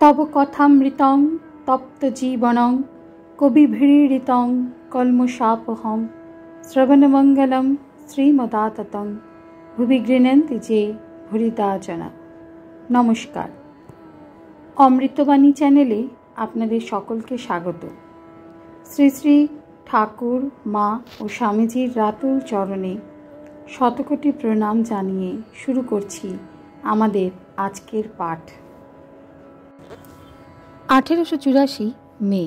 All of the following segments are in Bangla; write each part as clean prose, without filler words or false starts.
তব কথামৃতং তপ্ত জীবনং কবিভিড়িতং কলমশাপহম শ্রবণমঙ্গলম শ্রীমদাততং ভুবি গৃণন্তি যে ভুরিদা জনা। নমস্কার, অমৃতবাণী চ্যানেলে আপনাদের সকলকে স্বাগত। শ্রী শ্রী ঠাকুর, মা ও স্বামীজির রাতুল চরণে শতকোটি প্রণাম জানিয়ে শুরু করছি আমাদের আজকের পাঠ। 1884 মে।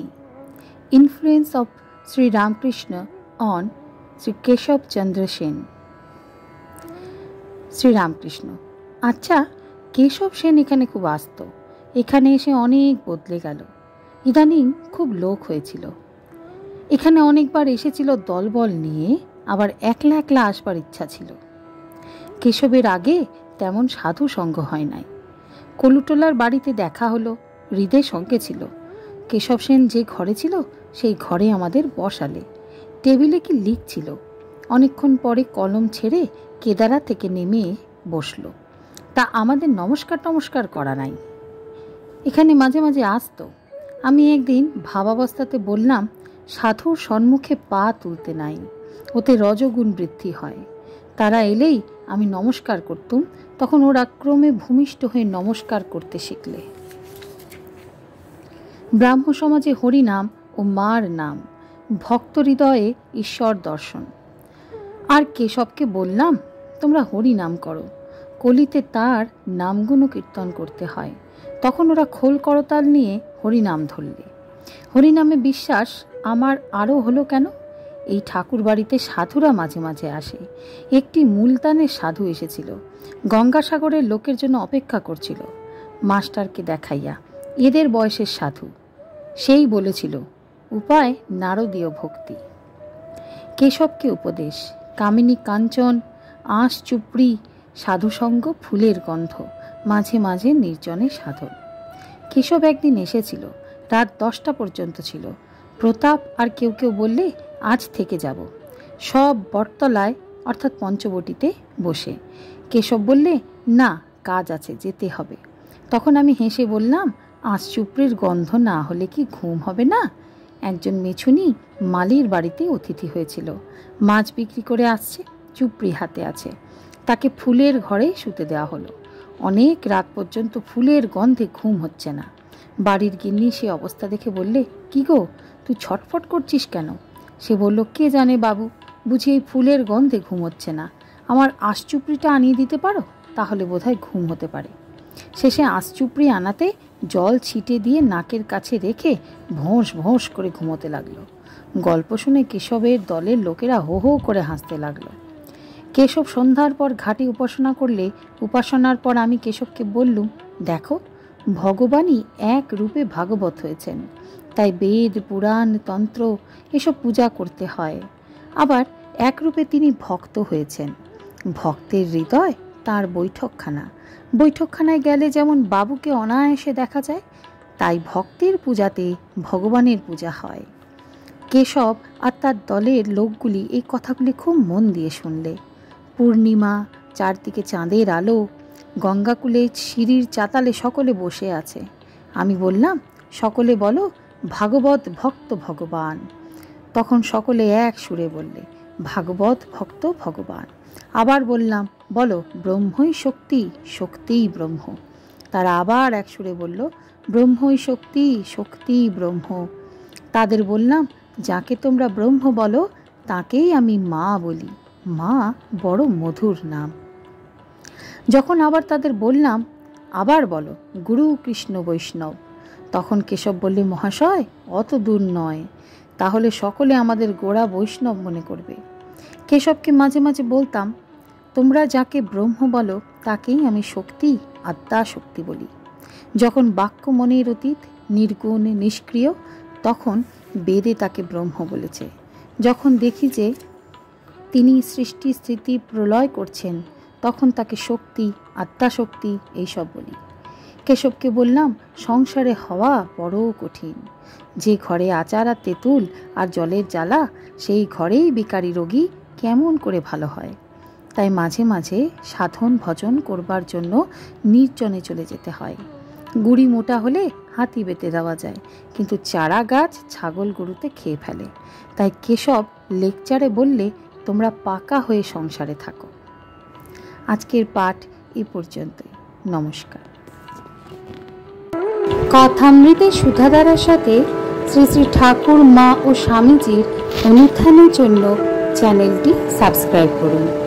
Influence of Shri Ramakrishna on Shri Keshab Chandra Sen. Shri Ramakrishna: আচ্ছা, কেশব সেন এখানে খুব আসত। এখানে এসে অনেক বদলে গেল। ইদানিং খুব লোক হয়েছিল। এখানে অনেকবার এসেছিল দলবল নিয়ে, আবার একলা একলা আসবার ইচ্ছা ছিল। কেশবের আগে তেমন সাধু সঙ্গ হয় নাই। কলুটোলার বাড়িতে দেখা হলো, হৃদয় সঙ্গে ছিল। কেশব সেন যে ঘরে ছিল সেই ঘরে আমাদের বসালে। টেবিলে কি লিখছিল। অনেকক্ষণ পরে কলম ছেড়ে কেদারা থেকে নেমে বসল। তা আমাদের নমস্কার করা নাই। এখানে মাঝে মাঝে আসতো। আমি একদিন ভাবাবস্থাতে বললাম, সাধুর সম্মুখে পা তুলতে নাই, ওতে রজগুণ বৃদ্ধি হয়। তারা এলেই আমি নমস্কার করতুম, তখন ওরা ক্রমে ভূমিষ্ঠ হয়ে নমস্কার করতে শিখলে। ব্রাহ্ম সমাজে হরিনাম ও মার নাম, ভক্ত হৃদয়ে ঈশ্বর দর্শন। আর কেশবকে বললাম, তোমরা হরিনাম করো, কলিতে তার নামগুণ কীর্তন করতে হয়। তখন ওরা খোল করতাল নিয়ে হরিনাম ধরলে। হরিনামে বিশ্বাস আমার আরও হলো কেন? এই ঠাকুর বাড়িতে সাধুরা মাঝে মাঝে আসে। একটি মুলতানের সাধু এসেছিল, গঙ্গাসাগরের লোকের জন্য অপেক্ষা করছিল। মাস্টারকে দেখাইয়া, এদের বয়সের সাধু। সেই বলেছিল, উপায় নারদীয় ভক্তি। কেশবকে উপদেশ, কামিনী কাঞ্চন, আঁশ চুপড়ি, সাধুসঙ্গ, ফুলের গন্ধ, মাঝে মাঝে নির্জনে সাধন। কেশব একদিন এসেছিল, রাত 10টা পর্যন্ত ছিল। প্রতাপ আর কেউ কেউ বললে আজ থেকে যাব। সব বটতলায় অর্থাৎ পঞ্চবটিতে বসে। কেশব বললে, না, কাজ আছে, যেতে হবে। তখন আমি হেসে বললাম, আঁশ চুপড়ির গন্ধ না হলে কি ঘুম হবে না? একজন মেছুনি মালির বাড়িতে অতিথি হয়েছিল। মাছ বিক্রি করে আসছে, চুপড়ি হাতে আছে। তাকে ফুলের ঘরে শুতে দেওয়া হলো। অনেক রাত পর্যন্ত ফুলের গন্ধে ঘুম হচ্ছে না। বাড়ির গিন্নি সে অবস্থা দেখে বললে, কি গো, তুই ছটফট করছিস কেন? সে বলল, কে জানে বাবু, বুঝি এই ফুলের গন্ধে ঘুম হচ্ছে না। আমার আঁশ চুপড়িটা আনিয়ে দিতে পারো, তাহলে বোধহয় ঘুম হতে পারে। শেষে আঁশ চুপড়ি আনাতে জল ছিটে দিয়ে নাকের কাছে রেখে ভোঁস ভোঁস করে ঘুমোতে লাগলো। গল্প শুনে কেশবের দলের লোকেরা হো হো করে হাসতে লাগলো। কেশব সন্ধ্যার পর ঘাটে উপাসনা করলে, উপাসনার পর আমি কেশবকে বললুম, দেখো, ভগবানই এক রূপে ভাগবত হয়েছেন, তাই বেদ, পুরাণ, তন্ত্র এসব পূজা করতে হয়। আবার এক রূপে তিনি ভক্ত হয়েছেন। ভক্তের হৃদয় তাঁর বৈঠকখানা। বৈঠকখানায় গেলে যেমন বাবুকে অনায়াসে দেখা যায়, তাই ভক্তের পূজাতে ভগবানের পূজা হয়। কেশব আর তার দলের লোকগুলি এই কথাগুলি খুব মন দিয়ে শুনলে। পূর্ণিমা, চারদিকে চাঁদের আলো, গঙ্গাকুলে সিঁড়ির চাতালে সকলে বসে আছে। আমি বললাম, সকলে বলো, ভাগবত ভক্ত ভগবান। তখন সকলে এক সুরে বললে, ভাগবত ভক্ত ভগবান। আবার বললাম, বলো, ব্রহ্মই শক্তি, শক্তিই ব্রহ্ম। তারা আবার এক সুরে বলল, ব্রহ্মই শক্তি, শক্তিই ব্রহ্ম। তাদের বললাম, যাকে তোমরা ব্রহ্ম বলো তাকেই আমি মা বলি। মা বড় মধুর নাম। যখন আবার তাদের বললাম, আবার বলো, গুরু কৃষ্ণ বৈষ্ণব, তখন কেশব বললে, মহাশয়, অত দূর নয়, তাহলে সকলে আমাদের গোড়া বৈষ্ণব মনে করবে। কেশবকে মাঝে মাঝে বলতাম, তোমরা যাকে ব্রহ্ম বলো তাকেই আমি শক্তি, আত্মা শক্তি বলি। যখন বাক্য মনের অতীত, নির্গুণ, নিষ্ক্রিয়, তখন বেদে তাকে ব্রহ্ম বলেছে। যখন দেখি যে তিনি সৃষ্টি স্থিতি প্রলয় করছেন, তখন তাকে শক্তি, আত্মা শক্তি এইসব বলি। কেশবকে বললাম, সংসারে হওয়া বড় কঠিন। যে ঘরে আচার আর তেঁতুল আর জলের জ্বালা, সেই ঘরেই বিকারী রোগী কেমন করে ভালো হয়। তাই মাঝে মাঝে সাধন ভজন করবার জন্য নির্জনে চলে যেতে হয়। গুড়ি মোটা হলে হাতি বেটে দেওয়া যায়, কিন্তু চারা গাছ ছাগল গরুতে খেয়ে ফেলে। তাই কেশব লেকচারে বললে তোমরা পাকা হয়ে সংসারে থাকো। আজকের পাঠ এ পর্যন্তই। নমস্কার। কথামৃতের সুধাধারার সাথে শ্রী শ্রী ঠাকুর, মা ও স্বামীজির অনুধ্যানের জন্য চ্যানেলটি সাবস্ক্রাইব করুন।